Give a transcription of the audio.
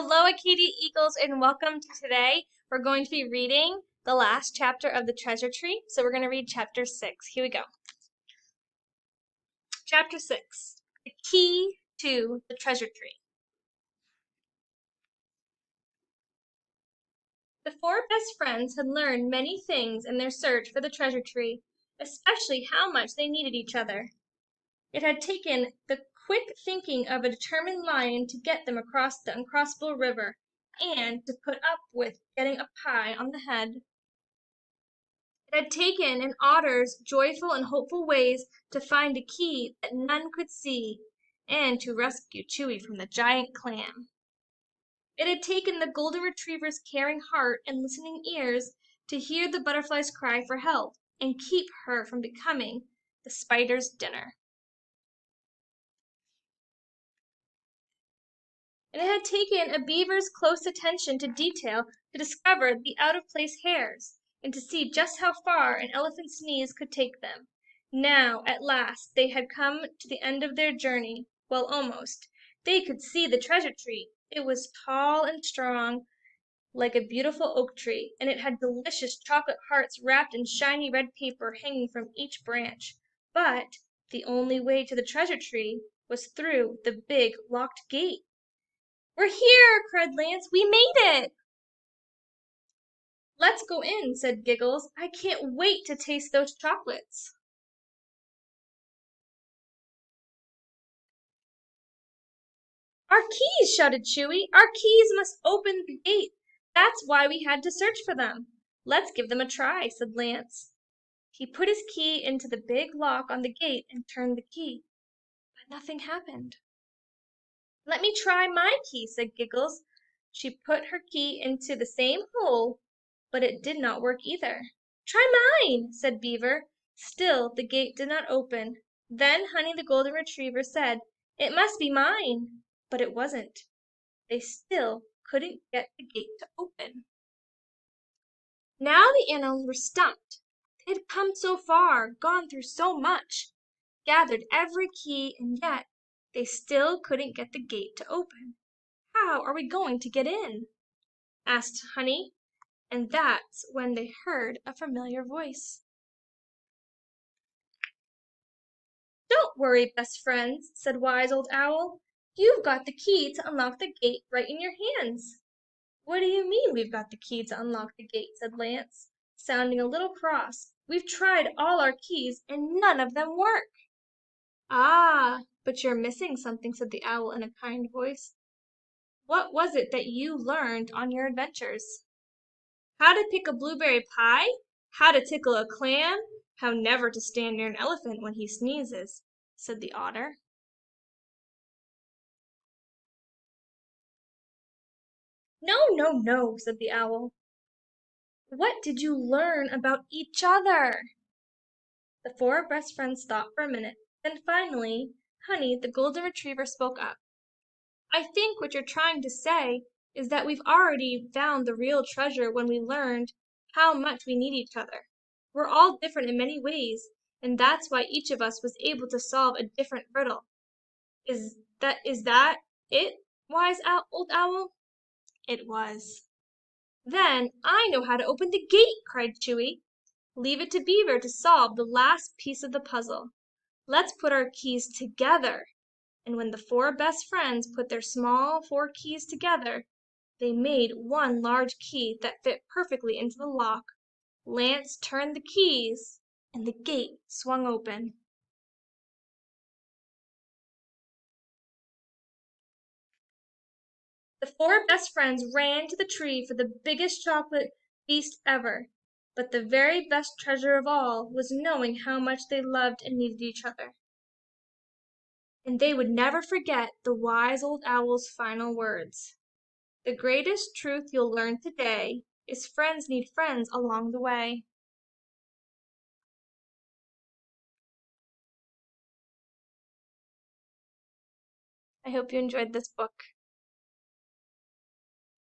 Hello, Acadia Eagles, and welcome to today. We're going to be reading the last chapter of the Treasure Tree. So we're going to read chapter 6. Here we go. Chapter 6, The Key to the Treasure Tree. The four best friends had learned many things in their search for the treasure tree, especially how much they needed each other. It had taken the quick thinking of a determined lion to get them across the uncrossable river, and to put up with getting a pie on the head. It had taken an otter's joyful and hopeful ways to find a key that none could see, and to rescue Chewy from the giant clam. It had taken the golden retriever's caring heart and listening ears to hear the butterfly's cry for help, and keep her from becoming the spider's dinner. And it had taken a beaver's close attention to detail to discover the out-of-place hairs, and to see just how far an elephant's sneeze could take them. Now, at last, they had come to the end of their journey. Well, almost. They could see the treasure tree. It was tall and strong, like a beautiful oak tree, and it had delicious chocolate hearts wrapped in shiny red paper hanging from each branch. But the only way to the treasure tree was through the big locked gate. "We're here!" cried Lance. "We made it!" "Let's go in," said Giggles. "I can't wait to taste those chocolates." "Our keys!" shouted Chewy. "Our keys must open the gate. That's why we had to search for them." "Let's give them a try," said Lance. He put his key into the big lock on the gate and turned the key, but nothing happened. "Let me try my key," said Giggles. She put her key into the same hole, but it did not work either. "Try mine," said Beaver. Still the gate did not open. Then Honey the golden retriever said, "It must be mine." But it wasn't. They still couldn't get the gate to open. Now the animals were stumped. They had come so far, gone through so much, gathered every key, and yet they still couldn't get the gate to open. "How are we going to get in?" asked Honey, and that's when they heard a familiar voice. "Don't worry, best friends," said Wise Old Owl. "You've got the key to unlock the gate right in your hands." "What do you mean we've got the key to unlock the gate?" said Lance, sounding a little cross. "We've tried all our keys and none of them work." "Ah, but you're missing something," said the owl in a kind voice. "What was it that you learned on your adventures?" "How to pick a blueberry pie, how to tickle a clam, how never to stand near an elephant when he sneezes," said the otter. "No, no, no," said the owl. "What did you learn about each other?" The four best friends thought for a minute. Then finally, Honey, the golden retriever, spoke up. "I think what you're trying to say is that we've already found the real treasure when we learned how much we need each other. We're all different in many ways, and that's why each of us was able to solve a different riddle. Is that it, Old Owl?" It was. "Then I know how to open the gate!" cried Chewy. "Leave it to Beaver to solve the last piece of the puzzle. Let's put our keys together." And when the four best friends put their small four keys together, they made one large key that fit perfectly into the lock. Lance turned the keys, and the gate swung open. The four best friends ran to the tree for the biggest chocolate feast ever. But the very best treasure of all was knowing how much they loved and needed each other. And they would never forget the wise old owl's final words. "The greatest truth you'll learn today is friends need friends along the way." I hope you enjoyed this book.